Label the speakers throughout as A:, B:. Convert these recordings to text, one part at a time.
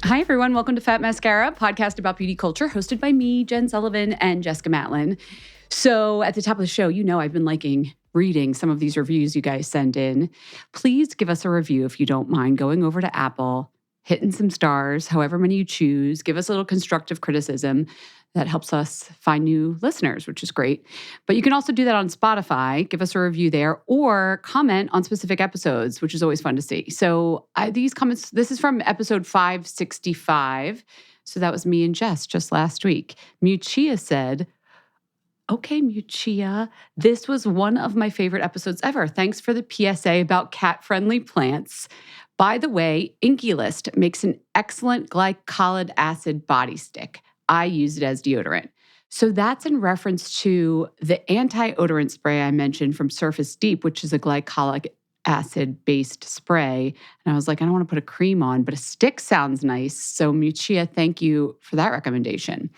A: Hi, everyone. Welcome to Fat Mascara, podcast about beauty culture, hosted by me, Jen Sullivan, and Jessica Matlin. So at the top of the show, you know I've been reading some of these reviews you guys send in. Please give us a review if you don't mind going over to Apple, hitting some stars, however many you choose. Give us a little constructive criticism. That helps us find new listeners, which is great. But you can also do that on Spotify. Give us a review there or comment on specific episodes, which is always fun to see. So these comments, this is from episode 565. So that was me and Jess just last week. Muchia said, "Okay, Muchia, this was one of my favorite episodes ever. Thanks for the PSA about cat-friendly plants. By the way, Inky List makes an excellent glycolic acid body stick. I use it as deodorant." So that's in reference to the anti-odorant spray I mentioned from Surface Deep, which is a glycolic acid-based spray. And I was like, I don't want to put a cream on, but a stick sounds nice. So Muchia, thank you for that recommendation.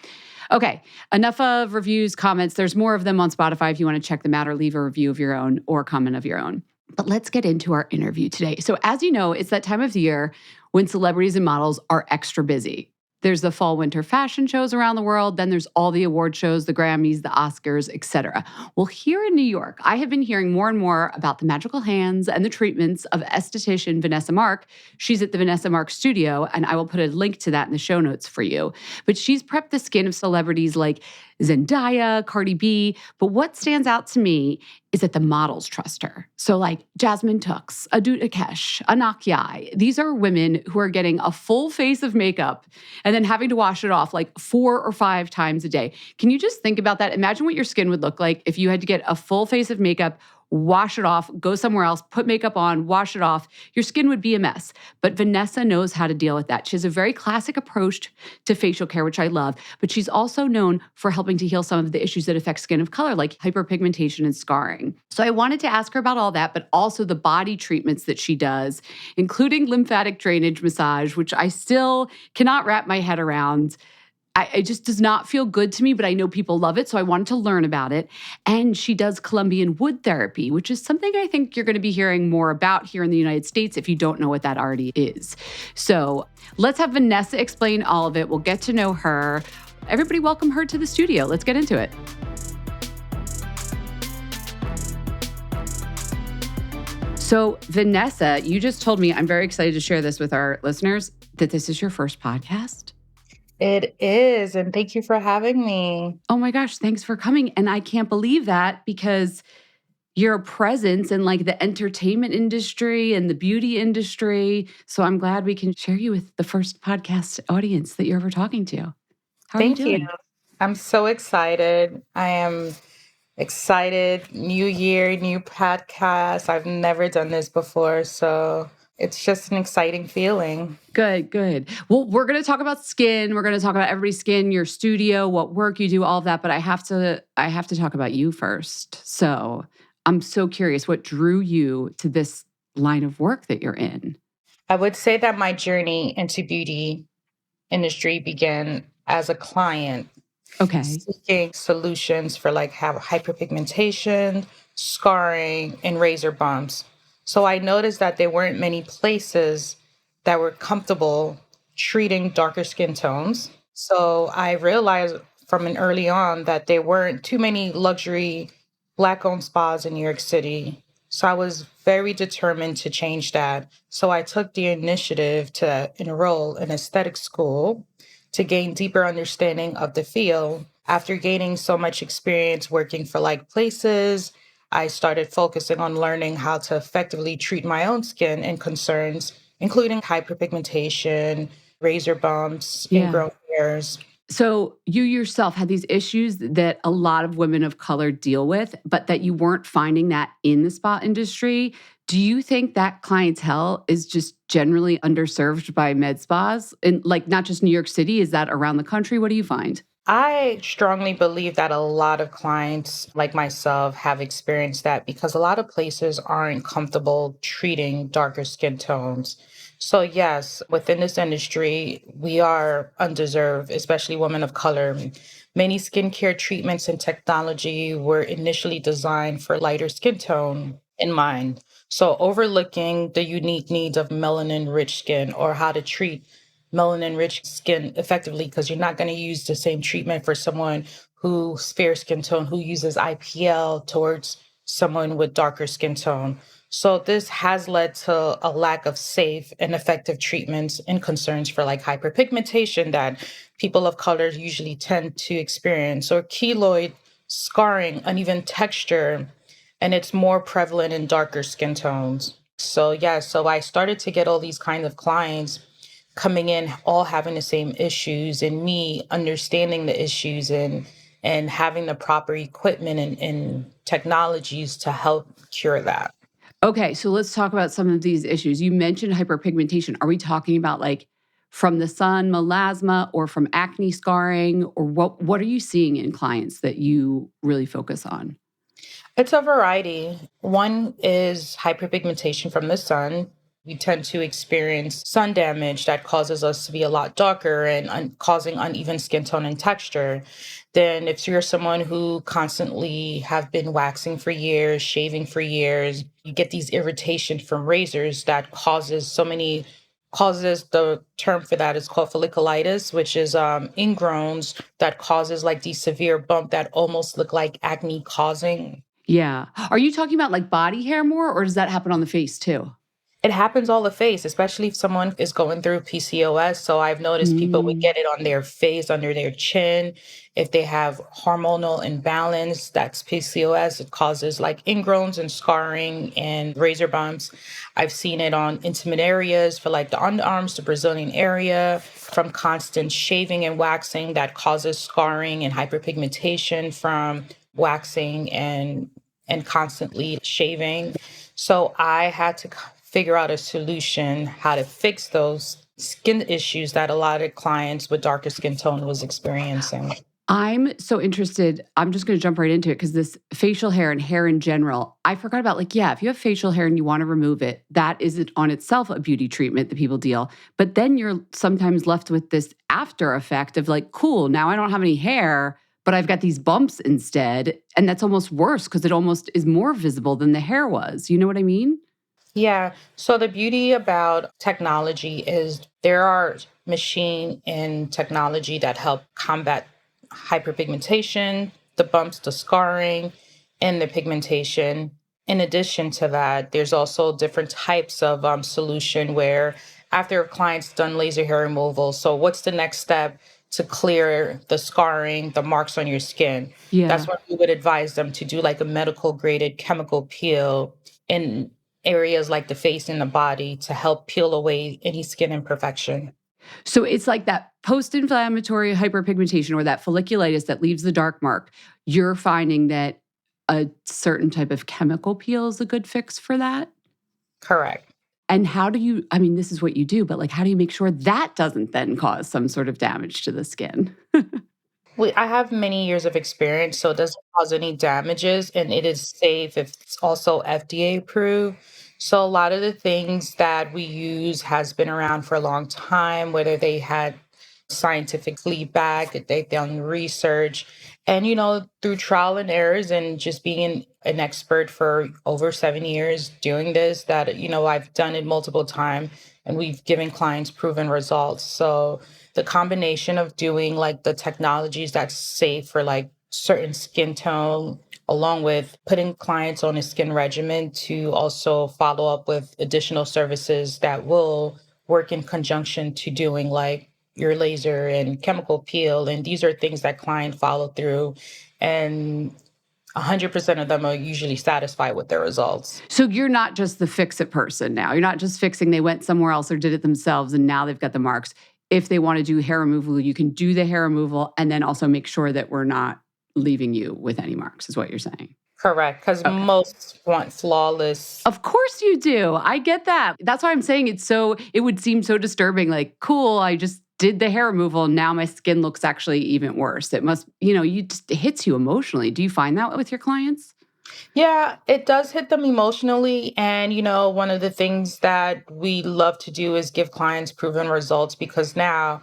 A: Okay, enough of reviews, comments. There's more of them on Spotify if you want to check them out or leave a review of your own or comment of your own. But let's get into our interview today. So as you know, it's that time of the year when celebrities and models are extra busy. There's the fall-winter fashion shows around the world. Then there's all the award shows, the Grammys, the Oscars, etc. Well, here in New York, I have been hearing more and more about the magical hands and the treatments of Aesthetician Vanessa Marc. She's at the Vanessa Marc Studio, and I will put a link to that in the show notes for you. But she's prepped the skin of celebrities like Zendaya, Cardi B. But what stands out to me is that the models trust her. So like Jasmine Tux, Adut Akesh, Anak Yai. These are women who are getting a full face of makeup and then having to wash it off like 4 or 5 times a day. Can you just think about that? Imagine what your skin would look like if you had to get a full face of makeup, wash it off, go somewhere else, put makeup on, wash it off. Your skin would be a mess. But Vanessa knows how to deal with that. She has a very classic approach to facial care, which I love. But she's also known for helping to heal some of the issues that affect skin of color, like hyperpigmentation and scarring. So I wanted to ask her about all that, but also the body treatments that she does, including lymphatic drainage massage, which I still cannot wrap my head around. It just does not feel good to me, but I know people love it, so I wanted to learn about it. And she does Colombian wood therapy, which is something I think you're going to be hearing more about here in the United States if you don't know what that already is. So let's have Vanessa explain all of it. We'll get to know her. Everybody welcome her to the studio. Let's get into it. So Vanessa, you just told me, I'm very excited to share this with our listeners, that this is your first podcast.
B: It is, and thank you for having me.
A: Oh my gosh, thanks for coming. And I can't believe that because your presence in like the entertainment industry and the beauty industry. So I'm glad we can share you with the first podcast audience that you're ever talking to. How are you doing?
B: Thank you. I'm so excited. I am excited. New year, new podcast. I've never done this before, so it's just an exciting feeling.
A: Good, good. Well, we're going to talk about skin. We're going to talk about everybody's skin, your studio, what work you do, all of that. But I have to talk about you first. So I'm so curious, what drew you to this line of work that you're in?
B: I would say that my journey into beauty industry began as a client.
A: Okay.
B: Seeking solutions for like hyperpigmentation, scarring, and razor bumps. So I noticed that there weren't many places that were comfortable treating darker skin tones. So I realized from an early on that there weren't too many luxury Black-owned spas in New York City. So I was very determined to change that. So I took the initiative to enroll in aesthetic school to gain deeper understanding of the field. After gaining so much experience working for like places, I started focusing on learning how to effectively treat my own skin and concerns, including hyperpigmentation, razor bumps, ingrown hairs.
A: So you yourself had these issues that a lot of women of color deal with, but that you weren't finding that in the spa industry. Do you think that clientele is just generally underserved by med spas? And like not just New York City, is that around the country? What do you find?
B: I strongly believe that a lot of clients like myself have experienced that because a lot of places aren't comfortable treating darker skin tones. So yes, within this industry, we are undeserved, especially women of color. Many skincare treatments and technology were initially designed for lighter skin tone. in mind. So overlooking the unique needs of melanin-rich skin or how to treat melanin-rich skin effectively, because you're not going to use the same treatment for someone who's fair skin tone who uses IPL towards someone with darker skin tone. So this has led to a lack of safe and effective treatments and concerns for like hyperpigmentation that people of color usually tend to experience, or keloid, scarring, uneven texture, and it's more prevalent in darker skin tones. So yeah, so I started to get all these kind of clients coming in all having the same issues, and me understanding the issues and having the proper equipment and technologies to help cure that.
A: Okay, so let's talk about some of these issues. You mentioned hyperpigmentation. Are we talking about like from the sun, melasma, or from acne scarring, or what are you seeing in clients that you really focus on?
B: It's a variety. One is hyperpigmentation from the sun. We tend to experience sun damage that causes us to be a lot darker and causing uneven skin tone and texture. Then, if you're someone who constantly have been waxing for years, shaving for years, you get these irritation from razors that causes the term for that is called folliculitis, which is ingrowns that causes like these severe bump that almost look like acne causing.
A: Yeah. Are you talking about like body hair more, or does that happen on the face too?
B: It happens all the face, especially if someone is going through PCOS. So I've noticed people would
A: Mm.
B: get it on their face, under their chin. If they have hormonal imbalance, that's PCOS. It causes like ingrowns and scarring and razor bumps. I've seen it on intimate areas for like the underarms, the Brazilian area, from constant shaving and waxing that causes scarring and hyperpigmentation from waxing and constantly shaving. So I had to figure out a solution how to fix those skin issues that a lot of clients with darker skin tone was experiencing.
A: I'm so interested. I'm just going to jump right into it because this facial hair and hair in general, I forgot about like, yeah, if you have facial hair and you want to remove it, that is on itself a beauty treatment that people deal. But then you're sometimes left with this after effect of like, cool, now I don't have any hair, but I've got these bumps instead. And that's almost worse because it almost is more visible than the hair was. You know what I mean?
B: Yeah. So the beauty about technology is there are machine and technology that help combat hyperpigmentation, the bumps, the scarring, and the pigmentation. In addition to that, there's also different types of solution where after a client's done laser hair removal, so what's the next step to clear the scarring, the marks on your skin? That's
A: Yeah.
B: what we would advise them to do, like a medical graded chemical peel in areas like the face and the body to help peel away any skin imperfection.
A: So it's like that post-inflammatory hyperpigmentation or that folliculitis that leaves the dark mark. You're finding that a certain type of chemical peel is a good fix for that?
B: Correct.
A: And how do you, I mean, this is what you do, but like, how do you make sure that doesn't then cause some sort of damage to the skin?
B: I have many years of experience, so it doesn't cause any damages and it is safe. It's also FDA approved. So a lot of the things that we use has been around for a long time, whether they had scientifically backed, if they've done research, and through trial and errors and just being an expert for over 7 years doing this, that I've done it multiple times and we've given clients proven results. So the combination of doing like the technologies that's safe for like certain skin tone, along with putting clients on a skin regimen to also follow up with additional services that will work in conjunction to doing like your laser and chemical peel. And these are things that client follow through. And 100% of them are usually satisfied with their results.
A: So you're not just the fix it person now. You're not just fixing, they went somewhere else or did it themselves and now they've got the marks. If they want to do hair removal, you can do the hair removal and then also make sure that we're not leaving you with any marks, is what you're saying.
B: Correct. Because
A: Okay.
B: most want flawless.
A: Of course you do. I get that. That's why I'm saying it would seem so disturbing. Like, cool, I just did the hair removal. And now my skin looks actually even worse. It must, it hits you emotionally. Do you find that with your clients?
B: Yeah, it does hit them emotionally. And, one of the things that we love to do is give clients proven results because now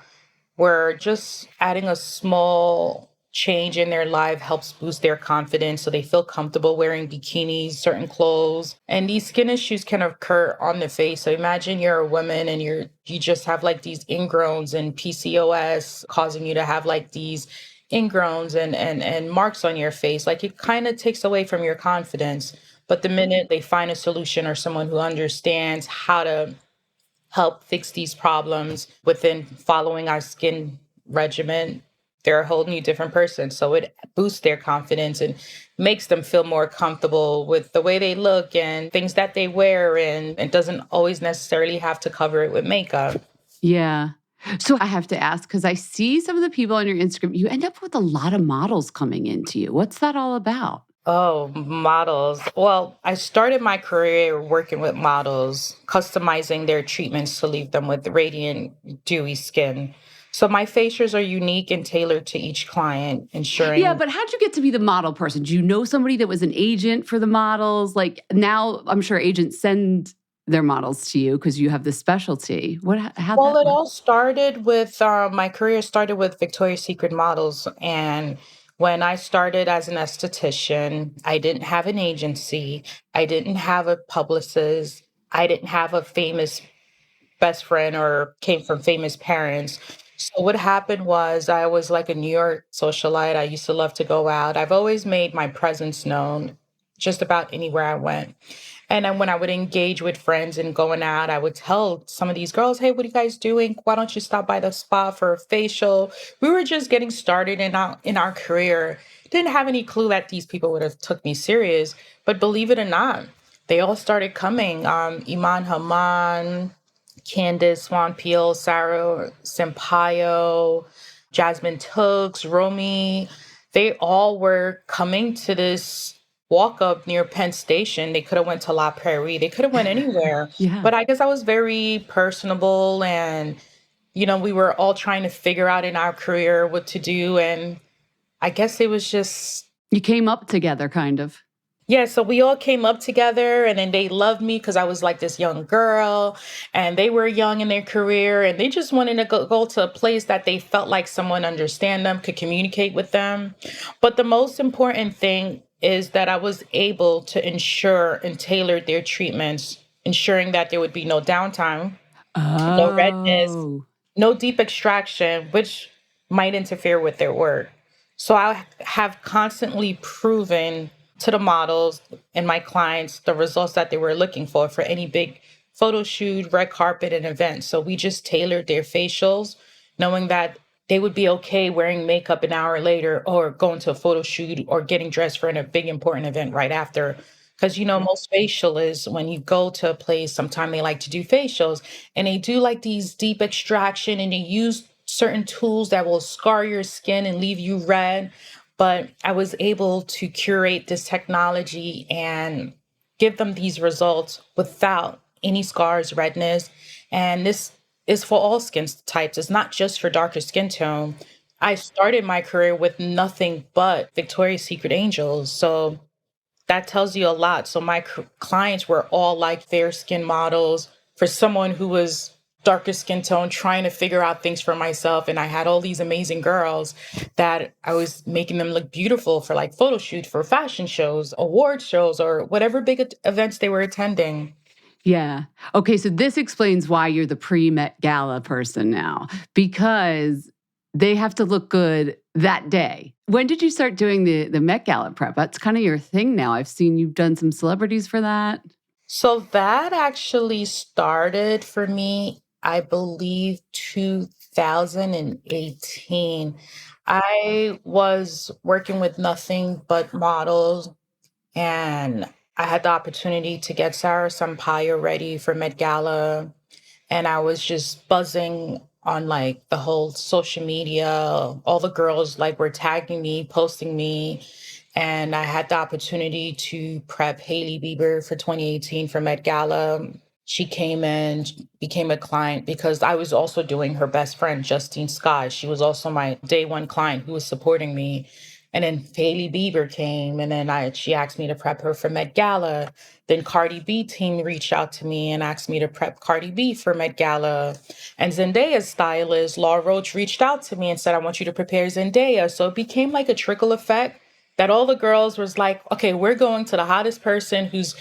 B: we're just adding a small change in their life helps boost their confidence so they feel comfortable wearing bikinis, certain clothes. And these skin issues can occur on the face. So imagine you're a woman and you just have like these ingrowns and PCOS causing you to have like these ingrowns and marks on your face. Like it kind of takes away from your confidence. But the minute they find a solution or someone who understands how to help fix these problems within following our skin regimen, they're a whole new different person. So it boosts their confidence and makes them feel more comfortable with the way they look and things that they wear. And it doesn't always necessarily have to cover it with makeup.
A: Yeah. So I have to ask, because I see some of the people on your Instagram, you end up with a lot of models coming into you. What's that all about?
B: Oh, models. Well, I started my career working with models, customizing their treatments to leave them with radiant, dewy skin. So my facials are unique and tailored to each client,
A: Yeah,
B: ensuring.
A: but how'd you get to be the model person? Do you know somebody that was an agent for the models? Like now, I'm sure agents send their models to you because you have this specialty. How'd
B: Well,
A: that
B: it
A: work?
B: all started with my career started with Victoria's Secret models. And when I started as an esthetician, I didn't have an agency, I didn't have a publicist, I didn't have a famous best friend or came from famous parents. So what happened was I was like a New York socialite. I used to love to go out. I've always made my presence known just about anywhere I went. And then when I would engage with friends and going out, I would tell some of these girls, hey, what are you guys doing? Why don't you stop by the spa for a facial? We were just getting started in our career. Didn't have any clue that these people would have took me serious. But believe it or not, they all started coming. Iman Haman, Candace Swan Peel, Sara Sampaio, Jasmine Tooks, Romy, they all were coming to this walk up near Penn Station. They could have went to La Prairie. They could have went anywhere.
A: Yeah.
B: But I guess I was very personable and we were all trying to figure out in our career what to do. And I guess it was just.
A: You came up together, kind of.
B: Yeah, so we all came up together and then they loved me because I was like this young girl and they were young in their career and they just wanted to go to a place that they felt like someone understand them, could communicate with them. But the most important thing is that I was able to ensure and tailor their treatments, ensuring that there would be no downtime, no redness,
A: Oh.
B: no deep extraction, which might interfere with their work. So I have constantly proven to the models and my clients the results that they were looking for any big photo shoot, red carpet, and event. So we just tailored their facials, knowing that they would be okay wearing makeup an hour later or going to a photo shoot or getting dressed for a big important event right after. Because most facialists, when you go to a place, sometimes they like to do facials and they do like these deep extraction and they use certain tools that will scar your skin and leave you red. But I was able to curate this technology and give them these results without any scars, redness. And this is for all skin types. It's not just for darker skin tone. I started my career with nothing but Victoria's Secret Angels. So that tells you a lot. So my clients were all like fair skin models for someone who was darker skin tone, trying to figure out things for myself. And I had all these amazing girls that I was making them look beautiful for like photo shoots, for fashion shows, award shows, or whatever big events they were attending.
A: Yeah. Okay, so this explains why you're the pre-Met Gala person now, because they have to look good that day. When did you start doing the Met Gala prep? That's kind of your thing now. I've seen you've done some celebrities for that.
B: So that actually started for me, I believe, 2018. I was working with nothing but models and I had the opportunity to get Sara Sampaio ready for Met Gala. And I was just buzzing on like the whole social media. All the girls like were tagging me, posting me. And I had the opportunity to prep Hailee Bieber for 2018 for Met Gala. She came in, became a client because I was also doing her best friend, Justine Scott. She was also my day one client who was supporting me. And then Hailee Bieber came, and then she asked me to prep her for Met Gala. Then Cardi B team reached out to me and asked me to prep Cardi B for Met Gala. And Zendaya's stylist, Laura Roach, reached out to me and said, I want you to prepare Zendaya. So it became like a trickle effect that all the girls was like, okay, we're going to the hottest person who's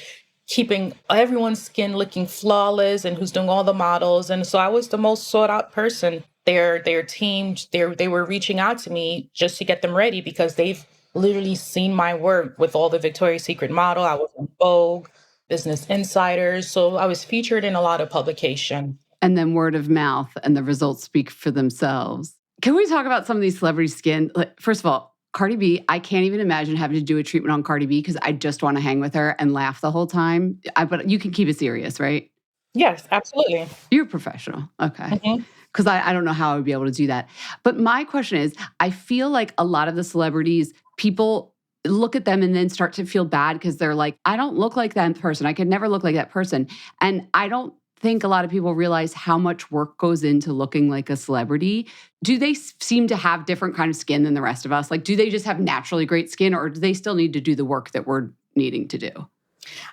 B: keeping everyone's skin looking flawless and who's doing all the models. And so I was the most sought out person. Their team, they were reaching out to me just to get them ready because they've literally seen my work with all the Victoria's Secret model. I was in Vogue, Business Insiders. So I was featured in a lot of publication.
A: And then word of mouth and the results speak for themselves. Can we talk about some of these celebrity skin? Like, first of all, Cardi B, I can't even imagine having to do a treatment on Cardi B because I just want to hang with her and laugh the whole time. But you can keep it serious, right?
B: Yes, absolutely.
A: You're a professional. Okay. Because I don't know how I would be able to do that. But my question is, I feel like a lot of the celebrities, people look at them and then start to feel bad because they're like, I don't look like that person. I could never look like that person. And I don't think a lot of people realize how much work goes into looking like a celebrity. Do they seem to have different kind of skin than the rest of us? Like, do they just have naturally great skin, or do they still need to do the work that we're needing to do?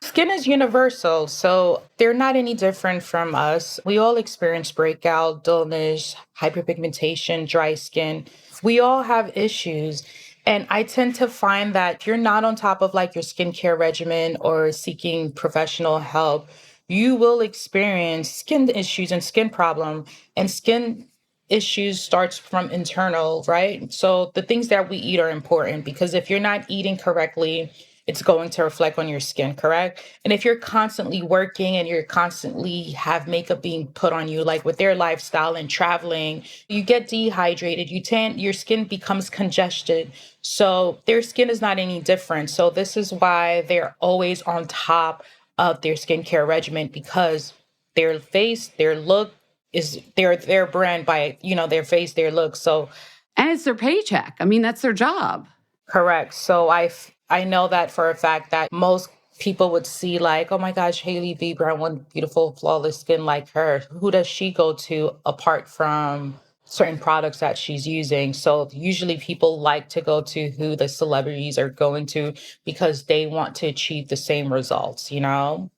B: Skin is universal, so they're not any different from us. We all experience breakout, dullness, hyperpigmentation, dry skin. We all have issues. And I tend to find that if you're not on top of like your skincare regimen or seeking professional help, you will experience skin issues and skin problem. And skin issues starts from internal, right? So the things that we eat are important because if you're not eating correctly, it's going to reflect on your skin, correct? And if you're constantly working and you're constantly have makeup being put on you, like with their lifestyle and traveling, you get dehydrated, your skin becomes congested. So their skin is not any different. So this is why they're always on top of their skincare regimen because their face, their look is their brand by, their face, their look. So
A: and it's their paycheck. I mean, that's their job.
B: Correct. So I know that for a fact that most people would see like, oh my gosh, Hailee Bieber, I want beautiful, flawless skin like her. Who does she go to apart from certain products that she's using? So usually people like to go to who the celebrities are going to because they want to achieve the same results,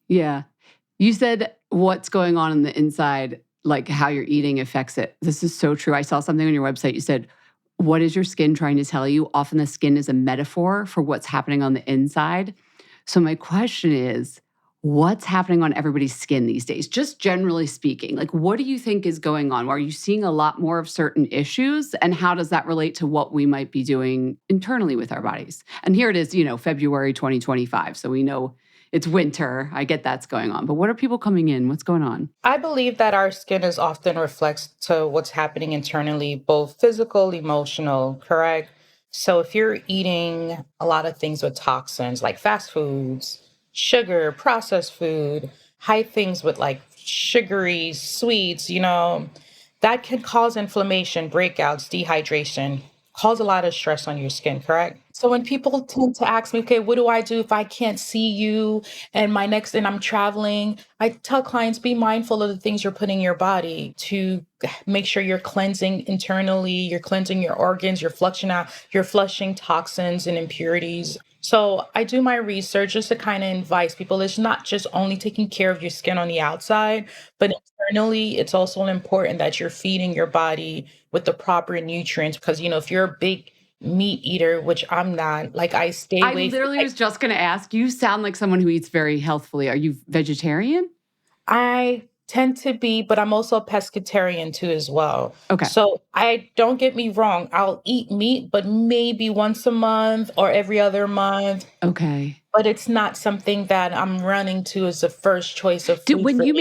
A: Yeah. You said what's going on the inside, like how you're eating affects it. This is so true. I saw something on your website. You said, what is your skin trying to tell you? Often the skin is a metaphor for what's happening on the inside. So my question is, what's happening on everybody's skin these days? Just generally speaking, like what do you think is going on? Are you seeing a lot more of certain issues? And how does that relate to what we might be doing internally with our bodies? And here it is, February 2025. So we know it's winter. I get that's going on. But what are people coming in? What's going on?
B: I believe that our skin is often reflects to what's happening internally, both physical, emotional, correct? So if you're eating a lot of things with toxins like fast foods, sugar, processed food, high things with like sugary sweets, that can cause inflammation, breakouts, dehydration, cause a lot of stress on your skin, correct? So when people tend to ask me, okay, what do I do if I can't see you and I'm traveling? I tell clients, be mindful of the things you're putting in your body to make sure you're cleansing internally, you're cleansing your organs, you're flushing toxins and impurities. So I do my research just to kind of advise people. It's not just only taking care of your skin on the outside, but internally, it's also important that you're feeding your body with the proper nutrients. Because, if you're a big meat eater, which I'm not, like I stay
A: I
B: away.
A: literally was just going to ask, you sound like someone who eats very healthfully. Are you vegetarian?
B: I tend to be, but I'm also a pescatarian too as well.
A: Okay.
B: So don't get me wrong, I'll eat meat, but maybe once a month or every other month.
A: Okay.
B: But it's not something that I'm running to as the first choice of food.
A: When did you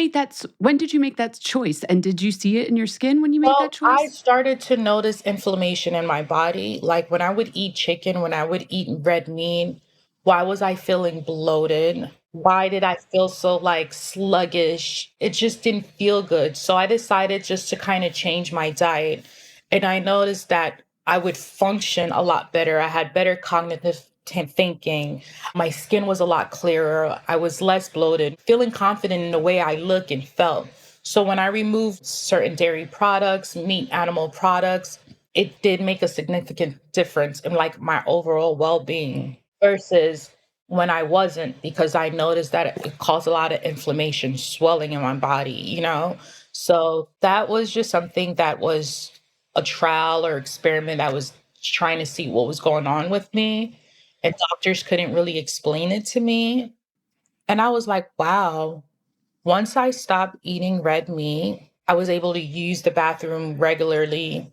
A: make that choice? And did you see it in your skin when you made that choice?
B: I started to notice inflammation in my body. Like when I would eat chicken, when I would eat red meat, why was I feeling bloated? Why did I feel so like sluggish? It just didn't feel good. So I decided just to kind of change my diet. And I noticed that I would function a lot better. I had better cognitive thinking. My skin was a lot clearer. I was less bloated, feeling confident in the way I look and felt. So when I removed certain dairy products, meat, animal products, it did make a significant difference in like my overall well-being versus when I wasn't, because I noticed that it caused a lot of inflammation, swelling in my body, you know? So that was just something that was a trial or experiment that was trying to see what was going on with me. And doctors couldn't really explain it to me. And I was like, wow, once I stopped eating red meat, I was able to use the bathroom regularly.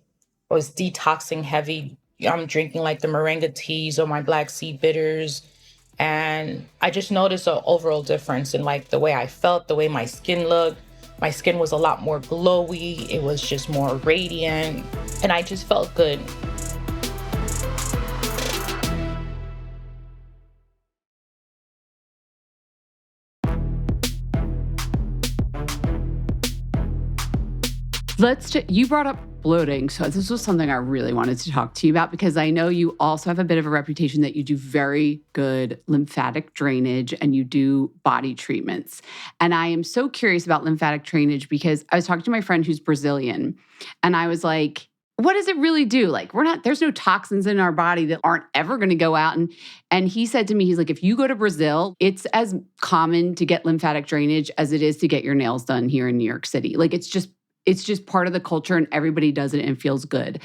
B: I was detoxing heavy. I'm drinking like the moringa teas or my black seed bitters. And I just noticed an overall difference in like the way I felt, the way my skin looked. My skin was a lot more glowy. It was just more radiant. And I just felt good.
A: You brought up bloating. So this was something I really wanted to talk to you about because I know you also have a bit of a reputation that you do very good lymphatic drainage and you do body treatments. And I am so curious about lymphatic drainage because I was talking to my friend who's Brazilian and I was like, what does it really do? Like there's no toxins in our body that aren't ever going to go out. And he said to me, he's like, if you go to Brazil, it's as common to get lymphatic drainage as it is to get your nails done here in New York City. Like it's just part of the culture and everybody does it and it feels good.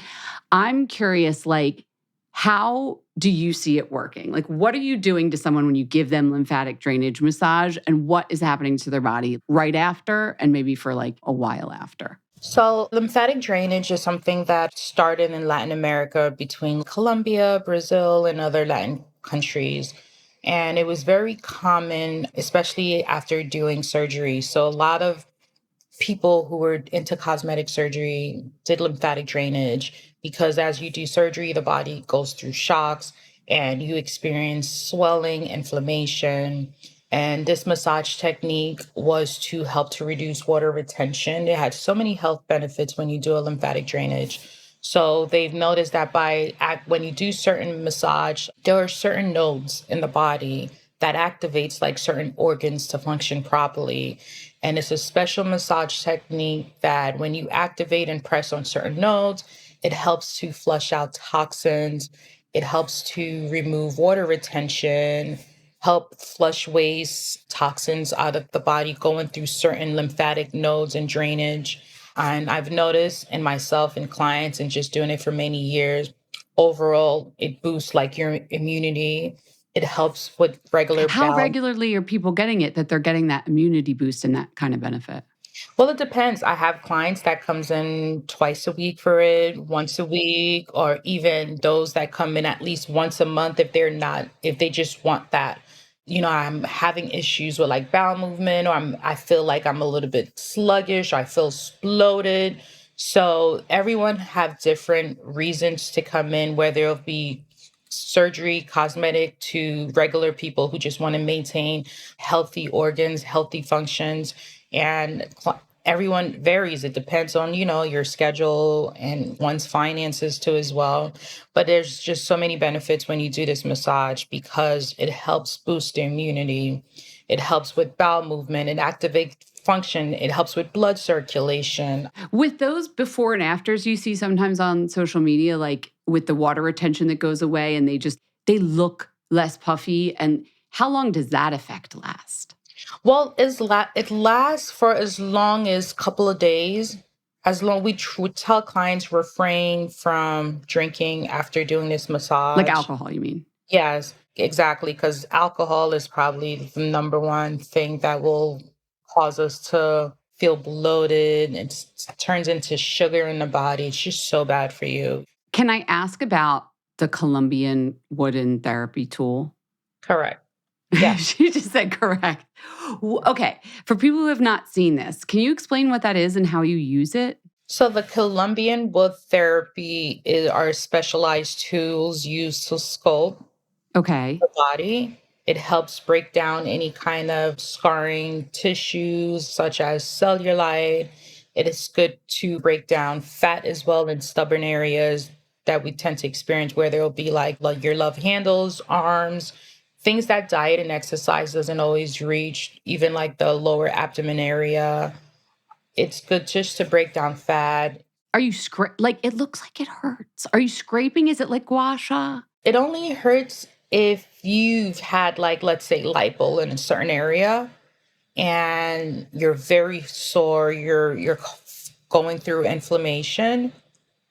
A: I'm curious, like, how do you see it working? Like, what are you doing to someone when you give them lymphatic drainage massage and what is happening to their body right after and maybe for like a while after?
B: So, lymphatic drainage is something that started in Latin America between Colombia, Brazil, and other Latin countries. And it was very common, especially after doing surgery. So, a lot of people who were into cosmetic surgery did lymphatic drainage because as you do surgery, the body goes through shocks and you experience swelling, inflammation. And this massage technique was to help to reduce water retention. It had so many health benefits when you do a lymphatic drainage. So they've noticed that when you do certain massage, there are certain nodes in the body that activates like certain organs to function properly. And it's a special massage technique that when you activate and press on certain nodes, it helps to flush out toxins. It helps to remove water retention, help flush waste toxins out of the body going through certain lymphatic nodes and drainage. And I've noticed in myself and clients and just doing it for many years, overall, it boosts like your immunity. It helps with regular
A: How
B: bowel.
A: regularly are people getting it that they're getting that immunity boost and that kind of benefit?
B: Well, it depends. I have clients that comes in twice a week for it, once a week, or even those that come in at least once a month if they just want that. I'm having issues with like bowel movement, or I feel like I'm a little bit sluggish, or I feel bloated. So everyone have different reasons to come in, whether it'll be surgery, cosmetic, to regular people who just want to maintain healthy organs, healthy functions. And everyone varies. It depends on, your schedule and one's finances too as well. But there's just so many benefits when you do this massage because it helps boost the immunity. It helps with bowel movement. It activates function. It helps with blood circulation.
A: With those before and afters you see sometimes on social media, like with the water retention that goes away and they look less puffy. And how long does that effect last?
B: Well, it lasts for as long as couple of days. As long we tell clients refrain from drinking after doing this
A: Like
B: massage.
A: alcohol, you mean?
B: Yes, exactly, because alcohol is probably the number one thing that will cause us to feel bloated. It turns into sugar in the body. It's just so bad for you.
A: Can I ask about the Colombian wooden therapy tool?
B: Correct. Yes.
A: She just said correct. Okay. For people who have not seen this, can you explain what that is and how you use it?
B: So the Colombian wood therapy are specialized tools used to sculpt
A: Okay.
B: the body. It helps break down any kind of scarring tissues, such as cellulite. It is good to break down fat as well in stubborn areas that we tend to experience where there will be like your love handles, arms, things that diet and exercise doesn't always reach, even like the lower abdomen area. It's good just to break down fat.
A: Are you like, it looks like it hurts. Are you scraping? Is it like gua sha?
B: It only hurts if you've had, like, let's say, lipo in a certain area and you're very sore, you're going through inflammation.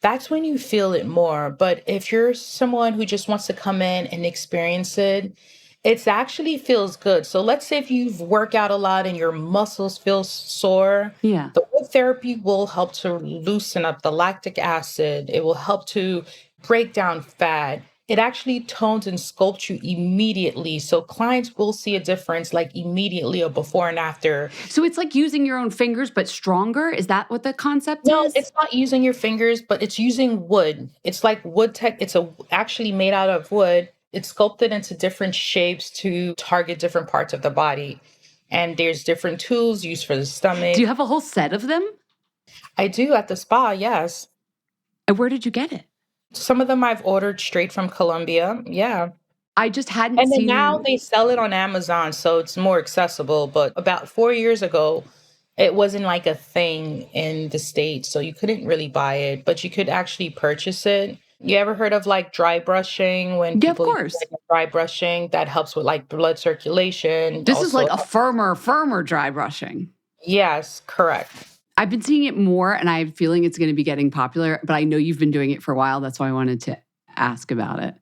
B: That's when you feel it more. But if you're someone who just wants to come in and experience it, it's actually feels good. So let's say if you've worked out a lot and your muscles feel sore,
A: Yeah.
B: the wood therapy will help to loosen up the lactic acid. It will help to break down fat. It actually tones and sculpts you immediately. So clients will see a difference like immediately, or before and after.
A: So it's like using your own fingers, but stronger. Is that what the concept
B: No,
A: is?
B: it's not using your fingers, but it's using wood. It's like wood tech. It's actually made out of wood. It's sculpted into different shapes to target different parts of the body. And there's different tools used for the
A: Do you
B: stomach.
A: have a whole set of them?
B: I do at the spa, yes.
A: And where did you get it?
B: Some of them I've ordered straight from Colombia. Yeah.
A: I just hadn't
B: And then
A: seen
B: now
A: them.
B: they sell it on Amazon, so it's more accessible. But about 4 years ago, it wasn't like a thing in the States, so you couldn't really buy it, but you could actually purchase it. You ever heard of like dry brushing when
A: Yeah, of
B: people use
A: course.
B: like a dry brushing that helps with like blood circulation?
A: This is
B: Also,
A: like a firmer dry brushing.
B: yes, correct.
A: I've been seeing it more and I have a feeling it's going to be getting popular, but I know you've been doing it for a while. That's why I wanted to ask about it.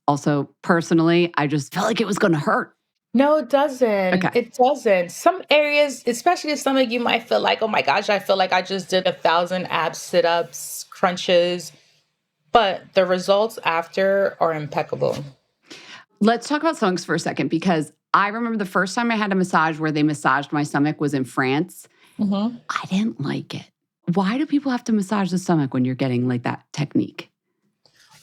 A: Also, personally, I just felt like it was going to hurt.
B: No, it doesn't.
A: Okay.
B: It doesn't. Some areas, especially the stomach, you might feel like, oh my gosh, I feel like I just did 1,000 ab sit-ups, crunches, but the results after are impeccable.
A: Let's talk about stomachs for a second, because I remember the first time I had a massage where they massaged my stomach was in France.
B: Mhm.
A: I didn't like it. Why do people have to massage the stomach when you're getting like that technique?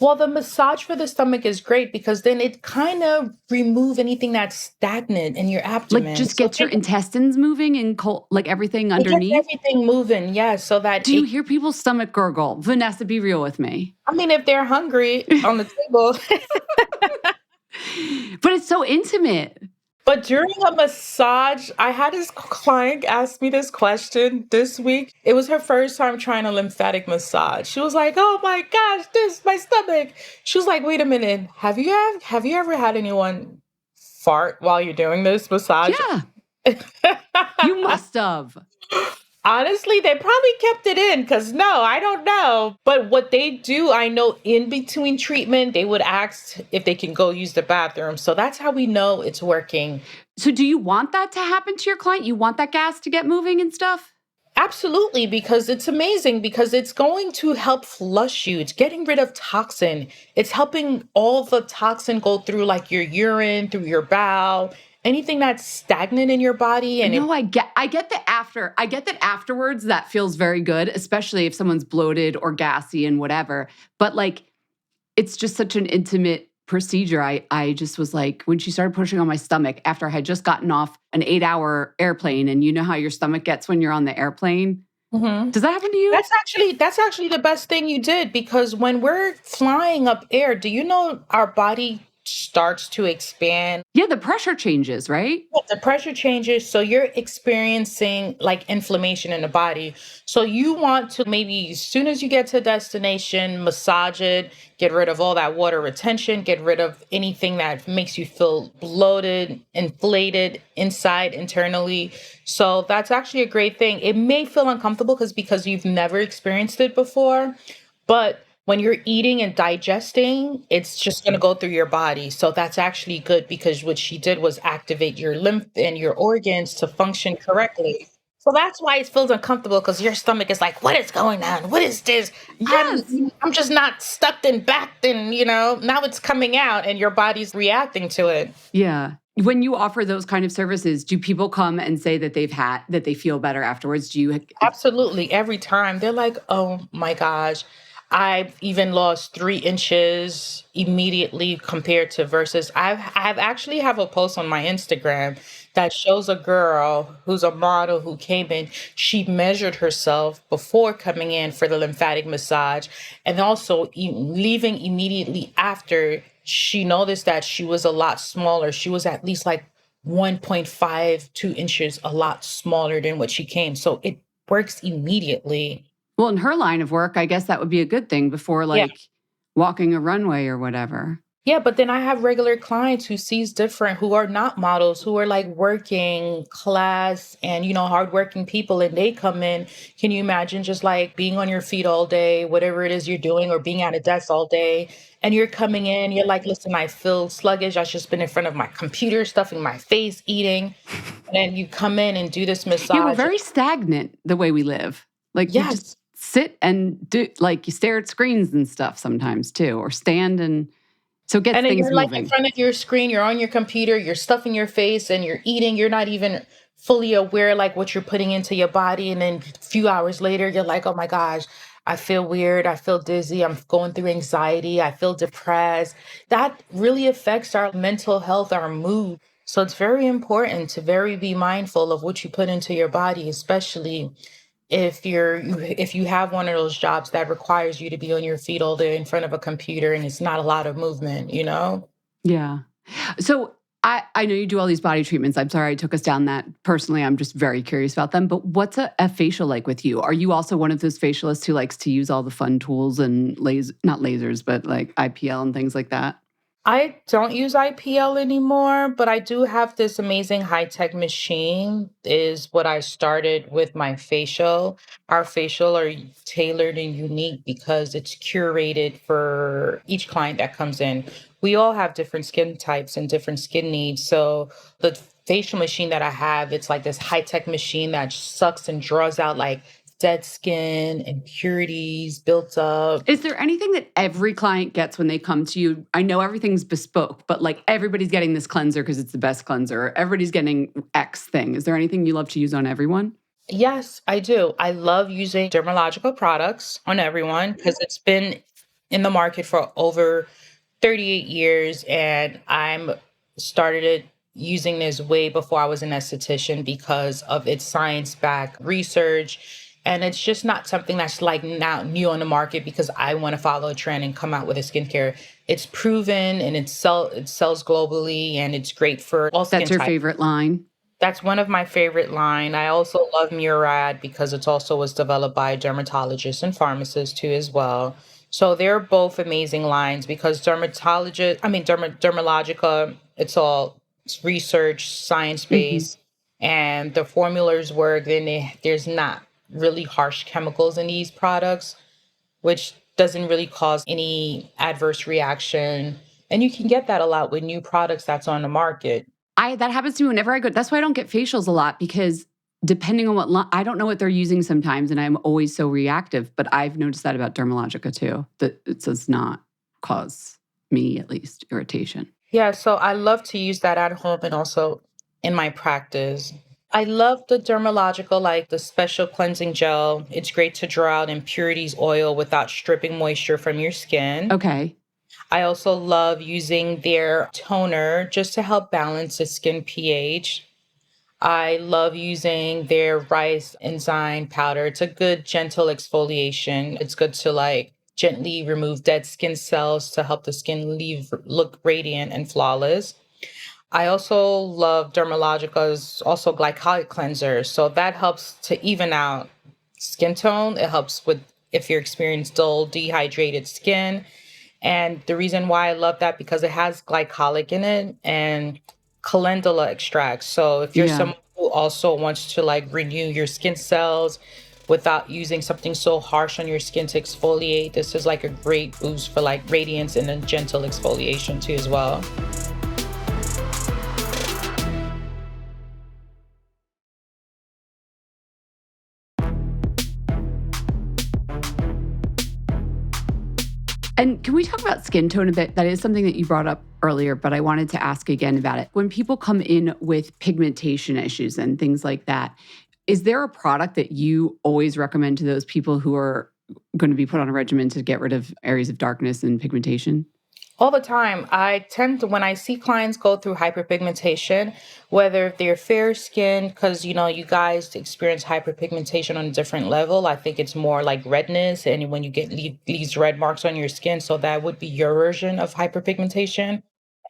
B: Well, the massage for the stomach is great because then it kind of remove anything that's stagnant in your
A: Like,
B: abdomen.
A: just
B: So
A: gets your intestines moving and like everything
B: it gets
A: underneath?
B: everything moving, yeah, so that
A: Do you
B: it,
A: hear people's stomach gurgle? Vanessa, be real with me.
B: I mean, if they're hungry on the table.
A: But it's so intimate.
B: But during a massage, I had this client ask me this question this week. It was her first time trying a lymphatic massage. She was like, "Oh my gosh, this my stomach." She was like, "Wait a minute. Have you ever had anyone fart while you're doing this massage?"
A: Yeah, you must have.
B: Honestly, they probably kept it in because no, I don't know. But what they do, I know in between treatment, they would ask if they can go use the bathroom. So that's how we know it's working.
A: So do you want that to happen to your client? You want that gas to get moving and stuff?
B: Absolutely, because it's amazing because it's going to help flush you. It's getting rid of toxin. It's helping all the toxin go through like your urine, through your bowel, anything that's stagnant in your body. And it,
A: No, I get that afterwards that feels very good, especially if someone's bloated or gassy and whatever. But like, it's just such an intimate procedure. I just was like, when she started pushing on my stomach after I had just gotten off an 8-hour airplane, and you know how your stomach gets when you're on the airplane.
B: Mhm.
A: Does that happen to you?
B: That's actually the best thing you did because when we're flying up air, do you know our body starts to expand?
A: Yeah, the pressure changes, right?
B: Yeah, the pressure changes, so you're experiencing like inflammation in the body. So you want to maybe as soon as you get to destination, massage it, get rid of all that water retention, get rid of anything that makes you feel bloated, inflated inside internally. So that's actually a great thing. It may feel uncomfortable because you've never experienced it before, but when you're eating and digesting, it's just going to go through your body. So that's actually good because what she did was activate your lymph and your organs to function correctly. So that's why it feels uncomfortable because your stomach is like, what is going on? What is this?
A: Yes.
B: I'm just not stuck and backed and, now it's coming out and your body's reacting to it.
A: Yeah. When you offer those kind of services, do people come and say that that they feel better afterwards? Do you?
B: Absolutely. Every time they're like, oh my gosh, I've even lost 3 inches immediately compared to versus I've actually have a post on my Instagram that shows a girl who's a model who came in. She measured herself before coming in for the lymphatic massage and also leaving immediately after. She noticed that she was a lot smaller. She was at least like 1.5, 2 inches, a lot smaller than what she came. So it works immediately.
A: Well, in her line of work, I guess that would be a good thing before
B: Yeah.
A: like walking a runway or whatever.
B: Yeah, but then I have regular clients who sees different, who are not models, who are like working class and, hardworking people, and they come in. Can you imagine just like being on your feet all day, whatever it is you're doing, or being at a desk all day, and you're coming in, you're like, listen, I feel sluggish. I've just been in front of my computer, stuffing my face, eating. And then you come in and do this
A: Yeah, we're
B: massage.
A: very stagnant the way we live. Like we just
B: Yes.
A: sit and do, like you stare at screens and stuff sometimes too, or stand and so it gets
B: And then
A: things
B: you're like in
A: moving.
B: front of your screen, you're on your computer, you're stuffing your face and you're eating. You're not even fully aware like what you're putting into your body. And then a few hours later, you're like, oh my gosh, I feel weird. I feel dizzy. I'm going through anxiety. I feel depressed. That really affects our mental health, our mood. So it's very important to very be mindful of what you put into your body, especially if you have one of those jobs that requires you to be on your feet all day in front of a computer and it's not a lot of movement.
A: Yeah. So I know you do all these body treatments. I'm sorry I took us down that. Personally, I'm just very curious about them. But what's a facial like with you? Are you also one of those facialists who likes to use all the fun tools and not lasers, but like IPL and things like that?
B: I don't use IPL anymore, but I do have this amazing high-tech machine is what I started with my facial. Our facial are tailored and unique because it's curated for each client that comes in. We all have different skin types and different skin needs. So the facial machine that I have, it's like this high-tech machine that sucks and draws out like dead skin, impurities built up.
A: Is there anything that every client gets when they come to you? I know everything's bespoke, but like everybody's getting this cleanser because it's the best cleanser. Everybody's getting X thing. Is there anything you love to use on everyone?
B: Yes, I do. I love using dermatological products on everyone because it's been in the market for over 38 years, and I'm started it using this way before I was an esthetician because of its science-backed research. And it's just not something that's like now new on the market because I want to follow a trend and come out with a skincare. It's proven and it sells globally and it's great for all skin
A: That's your
B: types.
A: favorite line?
B: That's one of my favorite line. I also love Murad because it also was developed by dermatologists and pharmacists too as well. So they're both amazing lines because Dermalogica, it's research, science
A: Mhm.
B: based, and the formulas work. There's not really harsh chemicals in these products, which doesn't really cause any adverse reaction. And you can get that a lot with new products that's on the market.
A: I that happens to me whenever I go. That's why I don't get facials a lot because depending on I don't know what they're using sometimes, and I'm always so reactive. But I've noticed that about Dermalogica too, that it does not cause me at least irritation.
B: Yeah, so I love to use that at home and also in my practice. I love the Dermalogical, like the special cleansing gel. It's great to draw out impurities, oil without stripping moisture from your skin.
A: Okay.
B: I also love using their toner just to help balance the skin pH. I love using their rice enzyme powder. It's a good, gentle exfoliation. It's good to like gently remove dead skin cells to help the skin look radiant and flawless. I also love Dermalogica's also glycolic cleanser. So that helps to even out skin tone. It helps with if you're experiencing dull, dehydrated skin. And the reason why I love that because it has glycolic in it and calendula extract. So if you're
A: Yeah.
B: someone who also wants to like renew your skin cells without using something so harsh on your skin to exfoliate, this is like a great boost for like radiance and then gentle exfoliation too as well.
A: And can we talk about skin tone a bit? That is something that you brought up earlier, but I wanted to ask again about it. When people come in with pigmentation issues and things like that, is there a product that you always recommend to those people who are going to be put on a regimen to get rid of areas of darkness and pigmentation?
B: All the time. I tend to, when I see clients go through hyperpigmentation, whether they're fair skinned, because you guys experience hyperpigmentation on a different level. I think it's more like redness, and when you get these red marks on your skin, so that would be your version of hyperpigmentation.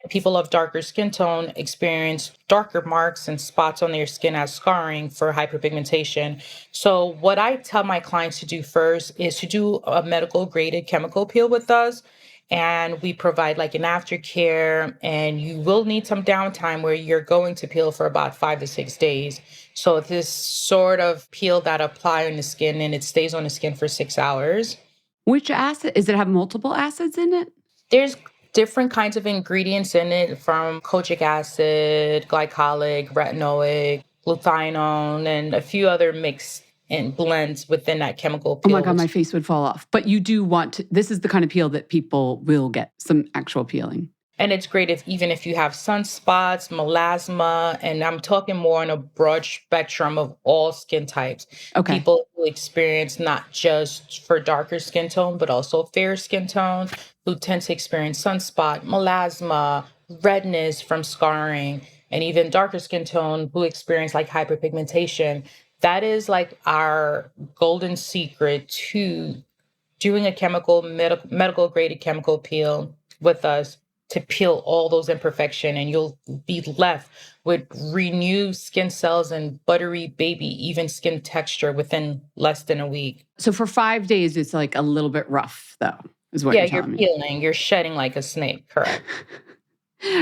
B: People of darker skin tone experience darker marks and spots on their skin as scarring for hyperpigmentation. So what I tell my clients to do first is to do a medical graded chemical peel with us. And we provide like an aftercare, and you will need some downtime where you're going to peel for about 5 to 6 days. So this sort of peel that apply on the skin, and it stays on the skin for 6 hours.
A: Which acid? Does it have multiple acids in it?
B: There's different kinds of ingredients in it, from kojic acid, glycolic, retinoic, glutathione, and a few other mixed and blends within that chemical
A: Oh
B: peel.
A: my God, my face would fall off. But you do want to, this is the kind of peel that people will get some actual peeling.
B: And it's great even if you have sunspots, melasma, and I'm talking more on a broad spectrum of all skin types.
A: Okay.
B: People who experience not just for darker skin tone, but also fair skin tone, who tend to experience sunspot, melasma, redness from scarring, and even darker skin tone who experience like hyperpigmentation. That is like our golden secret to doing a medical graded chemical peel with us, to peel all those imperfection, and you'll be left with renewed skin cells and buttery baby even skin texture within less than a week.
A: So for 5 days, it's like a little bit rough, though, is what
B: Yeah,
A: you're
B: you're
A: telling me.
B: peeling, you're shedding like a snake, correct?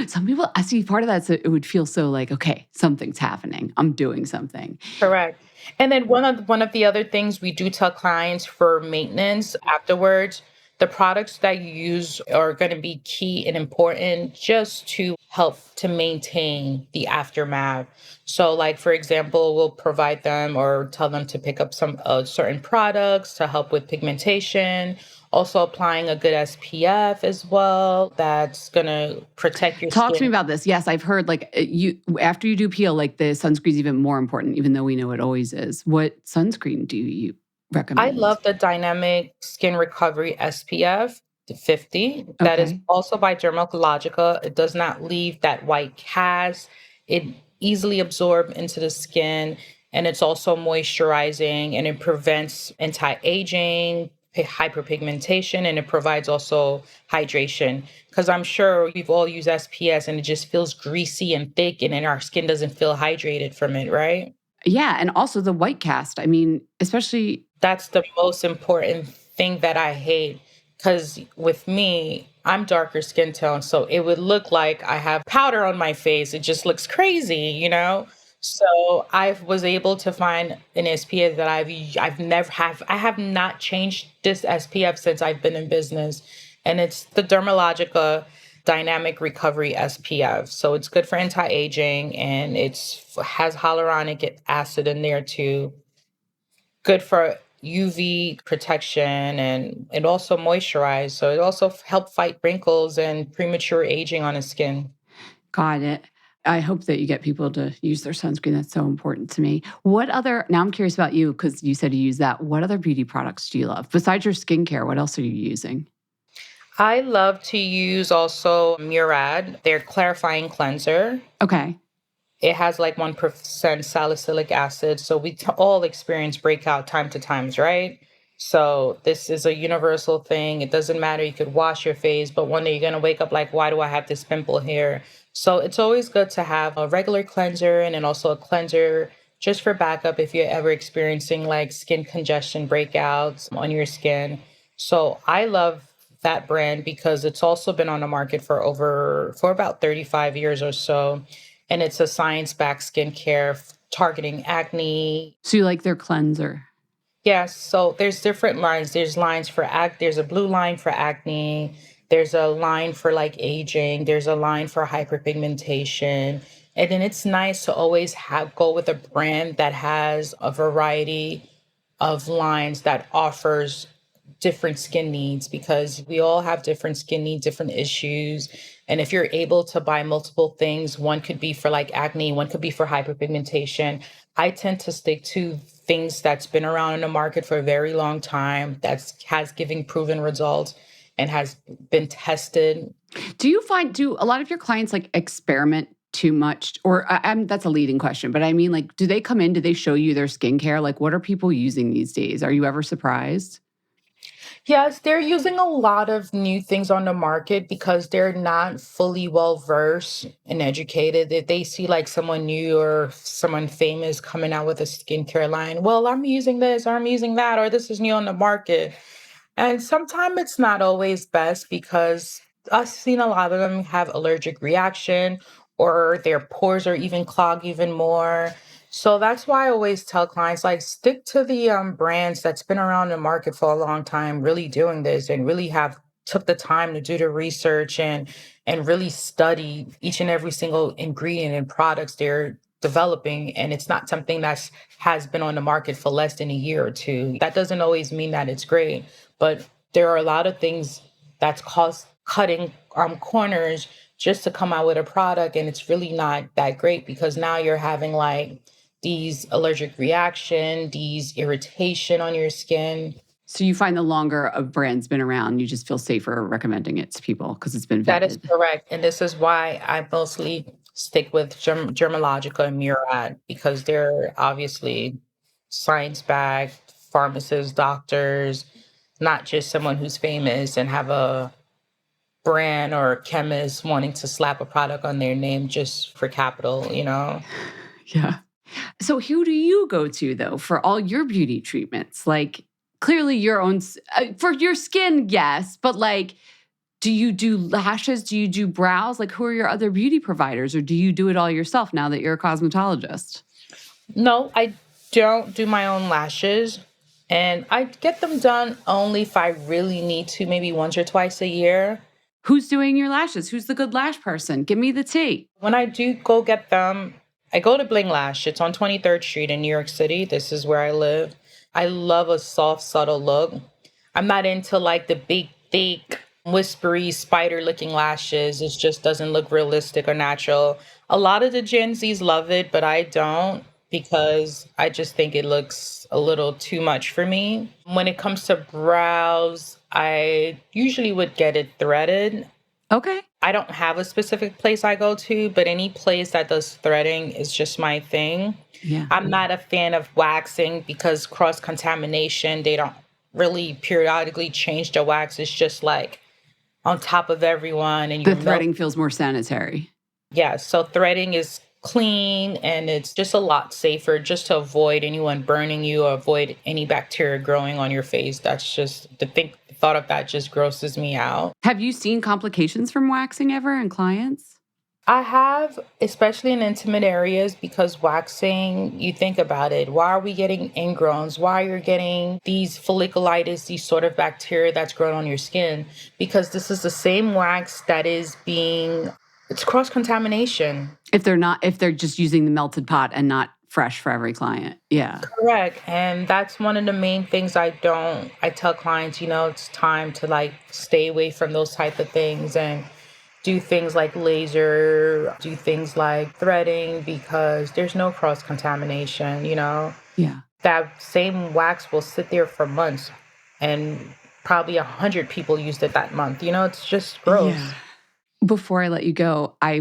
A: Some people, I see part of that, so it would feel so like, okay, something's happening. I'm doing something.
B: Correct. And then one of the other things we do tell clients for maintenance afterwards, the products that you use are going to be key and important just to help to maintain the aftermath. So like, for example, we'll provide them or tell them to pick up some certain products to help with pigmentation. Also applying a good SPF as well. That's going to protect your
A: Talk
B: skin.
A: to me about this. Yes, I've heard like you after you do peel, like the sunscreen is even more important, even though we know it always is. What sunscreen do you recommend?
B: I love the Dynamic Skin Recovery SPF 50. That is
A: Okay.
B: also by Dermalogica. It does not leave that white cast. It easily absorbs into the skin, and it's also moisturizing, and it prevents anti-aging, hyperpigmentation, and it provides also hydration. Because I'm sure we've all used SPS and it just feels greasy and thick, and then our skin doesn't feel hydrated from it, right?
A: Yeah, and also the white cast. I mean, especially
B: That's the most important thing that I hate. Because with me, I'm darker skin tone. So it would look like I have powder on my face. It just looks crazy. So I was able to find an SPF that I have not changed this SPF since I've been in business. And it's the Dermalogica Dynamic Recovery SPF. So it's good for anti-aging, and has hyaluronic acid in there too. Good for UV protection, and it also moisturizes. So it also help fight wrinkles and premature aging on the skin.
A: got it. I hope that you get people to use their sunscreen. That's so important to me. Now I'm curious about you because you said you use that. What other beauty products do you love? Besides your skincare, what else are you using?
B: I love to use also Murad, their clarifying cleanser.
A: Okay.
B: It has like 1% salicylic acid. So we all experience breakout time to times, right? So this is a universal thing. It doesn't matter. You could wash your face, but one day you're going to wake up like, why do I have this pimple here? So it's always good to have a regular cleanser and then also a cleanser just for backup if you're ever experiencing like skin congestion breakouts on your skin. So I love that brand because it's also been on the market for about 35 years or so. And it's a science-backed skincare targeting acne.
A: So you like their cleanser?
B: Yes, so there's different lines. There's lines for there's a blue line for acne. There's a line for like aging. There's a line for hyperpigmentation. And then it's nice to always go with a brand that has a variety of lines that offers different skin needs, because we all have different skin needs, different issues. And if you're able to buy multiple things, one could be for like acne, one could be for hyperpigmentation. I tend to stick to things that's been around in the market for a very long time, that has given proven results and has been tested.
A: Do a lot of your clients like experiment too much? Or that's a leading question, but I mean, like, do they come in, do they show you their skincare? Like, what are people using these days? Are you ever surprised?
B: Yes, they're using a lot of new things on the market because they're not fully well versed and educated. If they see like someone new or someone famous coming out with a skincare line, well, I'm using this or I'm using that, or this is new on the market. And sometimes it's not always best because I've seen a lot of them have allergic reaction or their pores are even clogged even more. So that's why I always tell clients like stick to the brands that's been around the market for a long time, really doing this and really have took the time to do the research and really study each and every single ingredient and products they're developing. And it's not something that's has been on the market for less than a year or two. That doesn't always mean that it's great, but there are a lot of things that's cost cutting corners just to come out with a product, and it's really not that great because now you're having like these allergic reaction, these irritation on your skin.
A: So you find the longer a brand's been around, you just feel safer recommending it to people because it's been
B: That is
A: vetted.
B: correct. And this is why I mostly stick with Dermalogica and Murad because they're obviously science backed pharmacists, doctors, not just someone who's famous and have a brand or a chemist wanting to slap a product on their name just for capital.
A: Yeah. So who do you go to though for all your beauty treatments? Like clearly your own for your skin, yes, but like do you do lashes? Do you do brows? Like who are your other beauty providers or do you do it all yourself now that you're a cosmetologist?
B: No, I don't do my own lashes. And I get them done only if I really need to, maybe once or twice a year.
A: Who's doing your lashes? Who's the good lash person? Give me the tea.
B: When I do go get them, I go to Bling Lash. It's on 23rd Street in New York City. This is where I live. I love a soft, subtle look. I'm not into like the big, thick, whispery, spider looking lashes. It just doesn't look realistic or natural. A lot of the Gen Zs love it, but I don't because I just think it looks a little too much for me. When it comes to brows, I usually would get it threaded.
A: Okay.
B: I don't have a specific place I go to, but any place that does threading is just my thing.
A: Yeah.
B: I'm not a fan of waxing because cross contamination, they don't really periodically change the wax. It's just like on top of everyone and
A: The
B: you're melt.
A: threading feels more sanitary.
B: Yeah, so threading is clean and it's just a lot safer just to avoid anyone burning you or avoid any bacteria growing on your face. That's just the thought of that just grosses me out.
A: Have you seen complications from waxing ever in clients?
B: I have, especially in intimate areas, because waxing, you think about it, why are we getting ingrowns? Why you're getting these folliculitis, these sort of bacteria that's grown on your skin? Because this is the same wax that is it's cross contamination.
A: If they're just using the melted pot and not fresh for every client. Yeah.
B: Correct. And that's one of the main things I tell clients, it's time to like stay away from those type of things and do things like laser, do things like threading because there's no cross contamination.
A: Yeah.
B: That same wax will sit there for months and probably 100 people used it that month. It's just gross.
A: Yeah. Before I let you go, I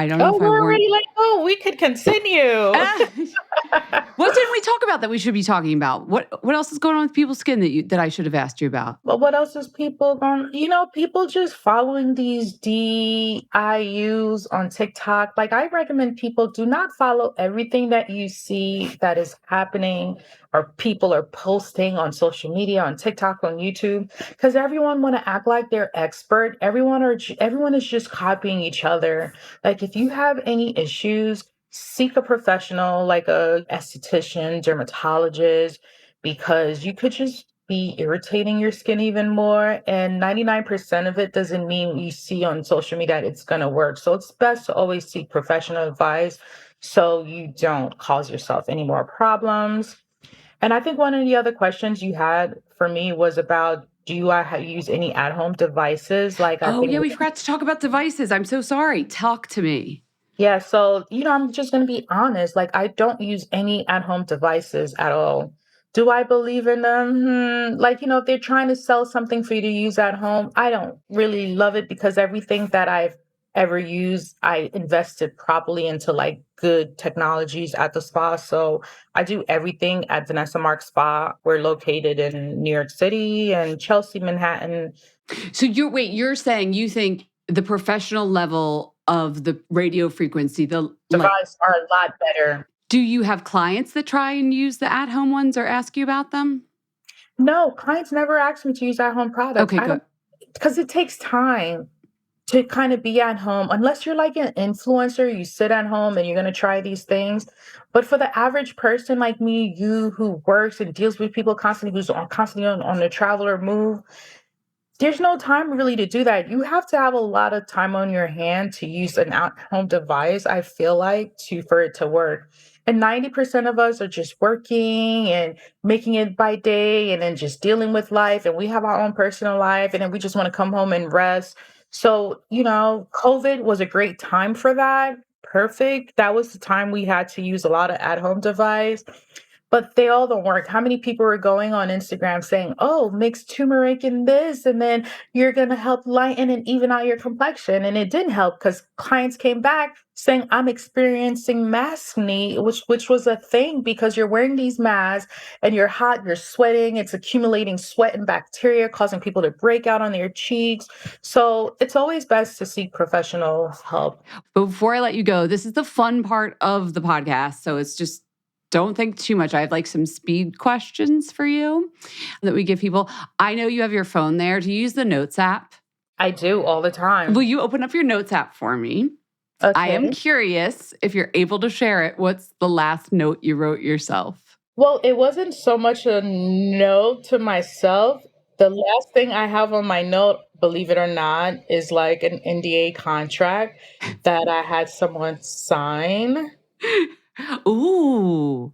A: don't know
B: Oh,
A: if I
B: we're
A: warned.
B: already like, oh, we could continue.
A: What didn't we talk about that we should be talking about? What else is going on with people's skin that I should have asked you about?
B: But what else is people going, people just following these DIUs on TikTok. Like I recommend people do not follow everything that you see that is happening or people are posting on social media, on TikTok, on YouTube, because everyone want to act like they're expert. Everyone is just copying each other. Like if you have any issues, seek a professional like a esthetician, dermatologist, because you could just be irritating your skin even more. And 99% of it doesn't mean you see on social media that it's going to work. So it's best to always seek professional advice so you don't cause yourself any more problems. And I think one of the other questions you had for me was about do I use any at home devices? Like I
A: Oh, yeah,
B: think,
A: we forgot to talk about devices. I'm so sorry. Talk to me.
B: yeah. So, I'm just going to be honest. Like I don't use any at home devices at all. Do I believe in them? Like, if they're trying to sell something for you to use at home, I don't really love it because everything that I've ever used. I invested properly into like good technologies at the spa. So I do everything at Vanessa Marc Spa. We're located in New York City and Chelsea, Manhattan.
A: So you're saying you think the professional level of the radio frequency, the like,
B: Devices are a lot better.
A: do you have clients that try and use the at-home ones or ask you about them?
B: No, clients never ask me to use at-home products.
A: Okay,
B: I
A: good.
B: don't, because it takes time to kind of be at home. Unless you're like an influencer, you sit at home and you're going to try these things. But for the average person like me, you who works and deals with people constantly, constantly on the travel or move, there's no time really to do that. You have to have a lot of time on your hand to use an at-home device, I feel like, to for it to work. And 90% of us are just working and making it by day and then just dealing with life. And we have our own personal life and then we just want to come home and rest. So, COVID was a great time for that. Perfect. That was the time we had to use a lot of at-home device. But they all don't work. How many people are going on Instagram saying, "Oh, mix turmeric in this, and then you're gonna help lighten and even out your complexion." And it didn't help because clients came back saying, "I'm experiencing mask acne," which was a thing because you're wearing these masks and you're hot, you're sweating, it's accumulating sweat and bacteria, causing people to break out on their cheeks. So it's always best to seek professional help.
A: Before I let you go, this is the fun part of the podcast. So it's just don't think too much. I have like some speed questions for you that we give people. I know you have your phone there. Do you use the Notes app?
B: I do all the time.
A: Will you open up your Notes app for me? I am
B: Okay.
A: curious if you're able to share it. What's the last note you wrote yourself?
B: Well, it wasn't so much a note to myself. The last thing I have on my note, believe it or not, is like an NDA contract that I had someone sign.
A: Ooh,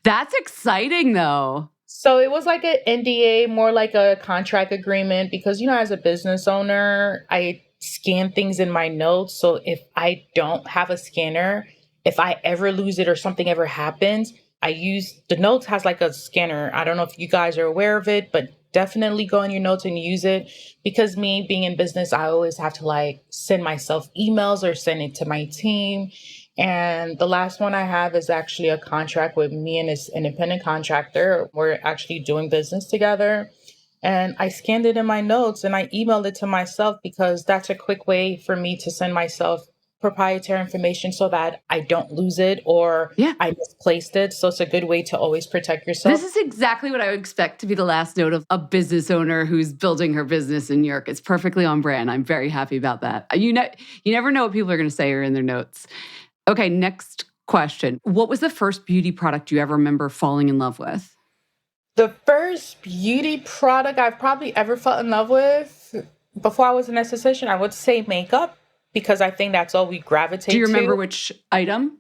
A: that's exciting though.
B: So it was like an NDA, more like a contract agreement, because, as a business owner, I scan things in my notes. So if I don't have a scanner, if I ever lose it or something ever happens, I use the notes has like a scanner. I don't know if you guys are aware of it, but definitely go in your notes and use it, because me being in business, I always have to like send myself emails or send it to my team. And the last one I have is actually a contract with me and this independent contractor. We're actually doing business together. And I scanned it in my notes and I emailed it to myself because that's a quick way for me to send myself proprietary information so that I don't lose it or
A: Yeah.
B: I misplaced it. So it's a good way to always protect yourself.
A: This is exactly what I would expect to be the last note of a business owner who's building her business in New York. It's perfectly on brand. I'm very happy about that. You never know what people are going to say or in their notes. Okay, next question. What was the first beauty product you ever remember falling in love with?
B: The first beauty product I've probably ever fell in love with before I was an esthetician, I would say makeup, because I think that's all we gravitate to.
A: Do you remember which item?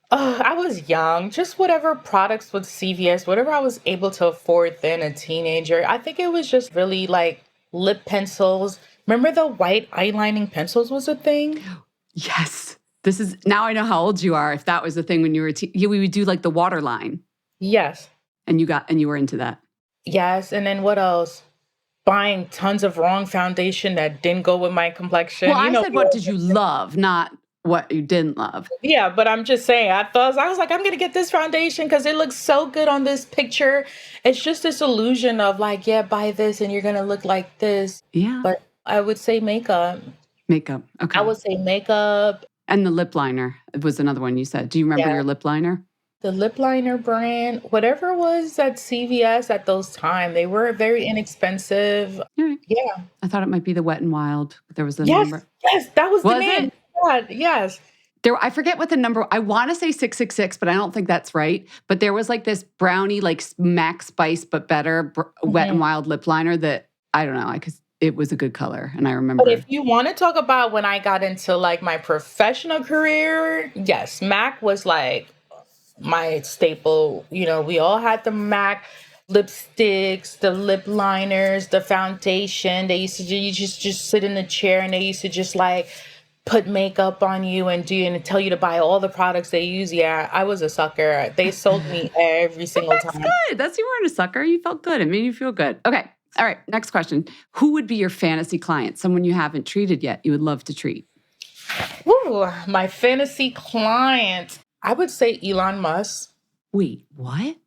B: I was young, just whatever products with CVS, whatever I was able to afford then, a teenager. I think it was just really like lip pencils. Remember the white eyelining pencils was a thing?
A: Yes. Now I know how old you are. If that was the thing when you were, we would do like the waterline
B: Yes.
A: and you were into that.
B: Yes. And then what else? Buying tons of wrong foundation that didn't go with my complexion.
A: Well, I said, what did you love, not what you didn't love.
B: Yeah, but I'm just saying, I was like, I'm going to get this foundation because it looks so good on this picture. It's just this illusion of like, yeah, buy this and you're going to look like this.
A: Yeah.
B: But I would say makeup.
A: Makeup. Okay.
B: I would say makeup.
A: And the lip liner was another one you said. Do you remember your lip liner?
B: The lip liner brand, whatever was at CVS at those times, they were very inexpensive.
A: Right.
B: Yeah.
A: I thought it might be the Wet n Wild. There was a
B: Yes,
A: number.
B: yes, that was the
A: Was
B: name.
A: it?
B: God, yes.
A: I forget what the number, I want to say 666, but I don't think that's right. But there was like this brownie, like Max Spice, but better Wet n Wild lip liner that, I don't know, because it was a good color. And I remember.
B: But if you want to talk about when I got into like my professional career, yes, MAC was like my staple. We all had the MAC lipsticks, the lip liners, the foundation. They used to you just sit in the chair and they used to just like put makeup on you and tell you to buy all the products they use. Yeah, I was a sucker. They sold me every single time.
A: That's good. You weren't a sucker. You felt good. It made you feel good. Okay. All right. Next question. Who would be your fantasy client? Someone you haven't treated yet, you would love to treat?
B: Ooh, my fantasy client. I would say Elon Musk.
A: Wait, what?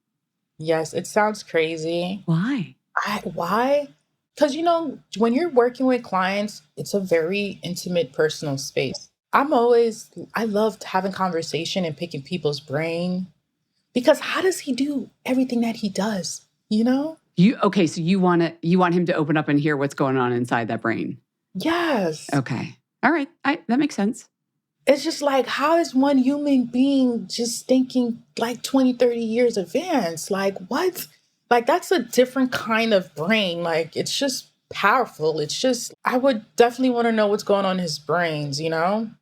B: Yes, it sounds crazy.
A: Why?
B: Why? Because, when you're working with clients, it's a very intimate, personal space. I loved having conversation and picking people's brain because how does he do everything that he does?
A: So you want him to open up and hear what's going on inside that brain.
B: Yes.
A: Okay. All right. That makes sense.
B: It's just like, how is one human being just thinking like 20, 30 years advance? Like, what? Like, that's a different kind of brain. Like, it's just powerful. It's just, I would definitely want to know what's going on in his brains,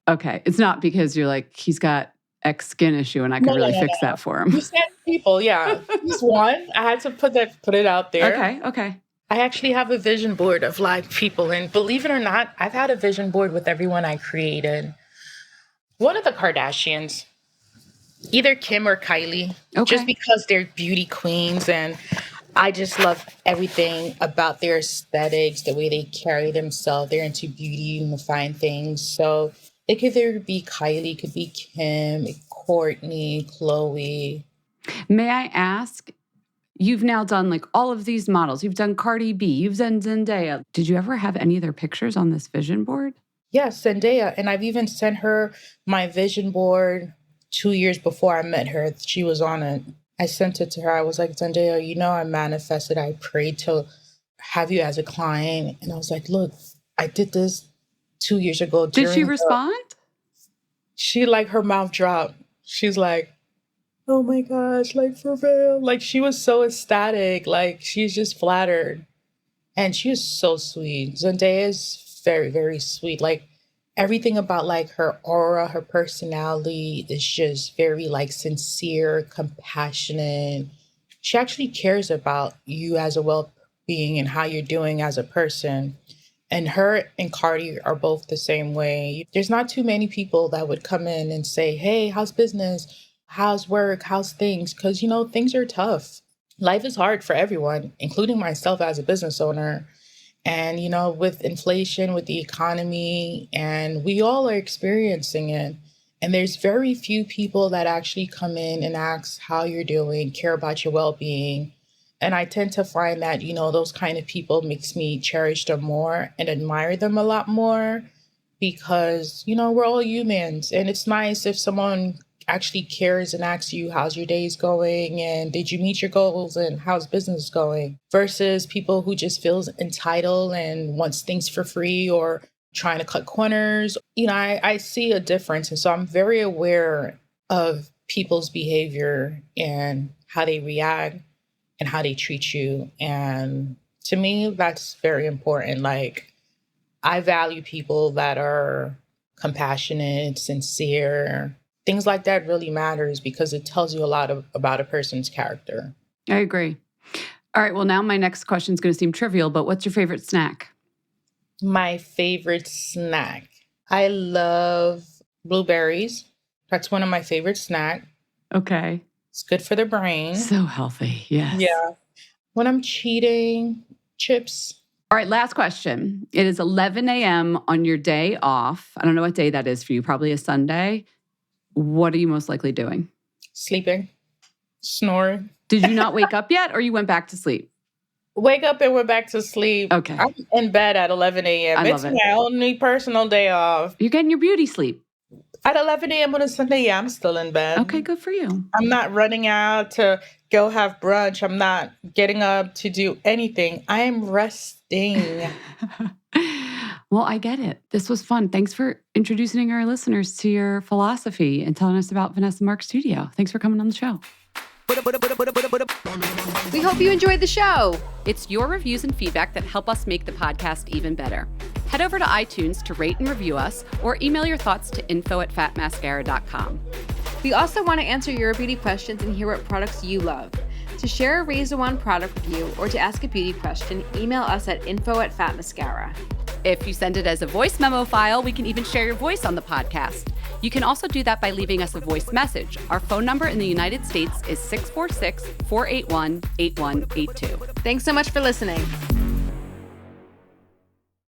A: Okay. It's not because you're like, he's got X skin issue and I could really fix that for him.
B: You said people, yeah. He's one. I had to put it out there.
A: Okay.
B: I actually have a vision board of like people. And believe it or not, I've had a vision board with everyone I created. One of the Kardashians, either Kim or Kylie, just because they're beauty queens. And I just love everything about their aesthetics, the way they carry themselves. They're into beauty and the fine things. So it could either be Kylie, it could be Kim, Courtney, Chloe.
A: May I ask, you've now done like all of these models. You've done Cardi B, you've done Zendaya. Did you ever have any of their pictures on this vision board?
B: Yes, Zendaya. And I've even sent her my vision board 2 years before I met her. She was on it. I sent it to her. I was like, Zendaya, I manifested. I prayed to have you as a client. And I was like, look, I did this 2 years ago.
A: Did she respond?
B: She her mouth dropped. She's like, oh my gosh, like for real. Like she was so ecstatic. Like she's just flattered. And she is so sweet. Zendaya is very, very sweet. Like everything about like her aura, her personality is just very like sincere, compassionate. She actually cares about you as a well-being and how you're doing as a person. And her and Cardi are both the same way. There's not too many people that would come in and say, hey, how's business? How's work? How's things? Because, things are tough. Life is hard for everyone, including myself as a business owner. And, with inflation, with the economy, and we all are experiencing it. And there's very few people that actually come in and ask how you're doing, care about your well-being. And I tend to find that, those kind of people makes me cherish them more and admire them a lot more because, we're all humans. And it's nice if someone actually cares and asks you, how's your days going? And did you meet your goals? And how's business going? Versus people who just feels entitled and wants things for free or trying to cut corners. I see a difference. And so I'm very aware of people's behavior and how they react and how they treat you. And to me, that's very important. Like, I value people that are compassionate, sincere. Things like that really matters because it tells you a lot about a person's character.
A: I agree. All right. Well, now my next question is going to seem trivial, but what's your favorite snack?
B: My favorite snack. I love blueberries. That's one of my favorite snacks.
A: Okay.
B: It's good for the brain.
A: So healthy. Yes.
B: Yeah. When I'm cheating, chips.
A: All right. Last question. It is 11 a.m. on your day off. I don't know what day that is for you. Probably a Sunday. What are you most likely doing?
B: Sleeping. Snoring.
A: Did you not wake up yet or you went back to sleep?
B: Wake up and went back to sleep.
A: Okay.
B: I'm in bed at 11 a.m. It's my only personal day off.
A: You're getting your beauty sleep.
B: At 11 a.m. on a Sunday, yeah, I'm still in bed.
A: Okay, good for you.
B: I'm not running out to go have brunch. I'm not getting up to do anything. I am resting.
A: Well, I get it. This was fun. Thanks for introducing our listeners to your philosophy and telling us about Vanessa Marc Studio. Thanks for coming on the show.
C: We hope you enjoyed the show.
A: It's your reviews and feedback that help us make the podcast even better. Head over to iTunes to rate and review us or email your thoughts to info@fatmascara.com.
C: We also want to answer your beauty questions and hear what products you love. To share a Razor One product review or to ask a beauty question, email us at info@fatmascara.
A: If you send it as a voice memo file, we can even share your voice on the podcast. You can also do that by leaving us a voice message. Our phone number in the United States is 646-481-8182.
C: Thanks so much for listening.